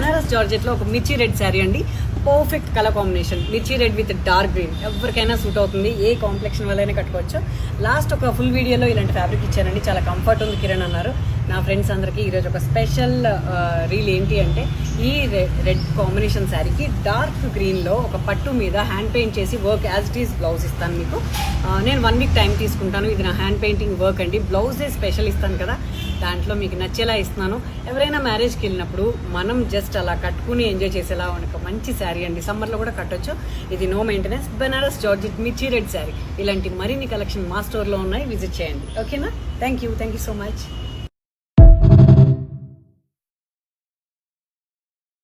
బెనారస్ జార్జెట్లో ఒక మిర్చి రెడ్ శారీ అండి. పర్ఫెక్ట్ కలర్ కాంబినేషన్, మిర్చి రెడ్ విత్ డార్క్ గ్రీన్. ఎవరికైనా సూట్ అవుతుంది, ఏ కాంప్లెక్షన్ వల్లైనా కట్టుకోవచ్చు. లాస్ట్ ఒక ఫుల్ వీడియోలో ఇలాంటి ఫ్యాబ్రిక్ ఇచ్చానండి, చాలా కంఫర్ట్ ఉంది కిరణ్ అన్నారు. నా ఫ్రెండ్స్ అందరికీ ఈరోజు ఒక స్పెషల్ రీల్ ఏంటి అంటే, ఈ రెడ్ కాంబినేషన్ శారీకి డార్క్ గ్రీన్లో ఒక పట్టు మీద హ్యాండ్ పెయింట్ చేసి work as it is blouse ఇస్తాను మీకు. నేను 1 వీక్ టైం తీసుకుంటాను. ఇది నా హ్యాండ్ పెయింటింగ్ వర్క్ అండి. బ్లౌజే స్పెషల్ ఇస్తాను కదా, దాంట్లో మీకు నచ్చేలా ఇస్తున్నాను. ఎవరైనా మ్యారేజ్కి వెళ్ళినప్పుడు మనం జస్ట్ అలా కట్టుకుని ఎంజాయ్ చేసేలా ఒక మంచి శారీ అండి. సమ్మర్లో కూడా కట్టొచ్చు. ఇది నో మెయింటెనెన్స్ బెనారస్ జార్జెట్ మిర్చి రెడ్ శారీ. ఇలాంటి మరిన్ని కలెక్షన్ మా స్టోర్లో ఉన్నాయి, విజిట్ చేయండి. ఓకేనా? Thank you so much.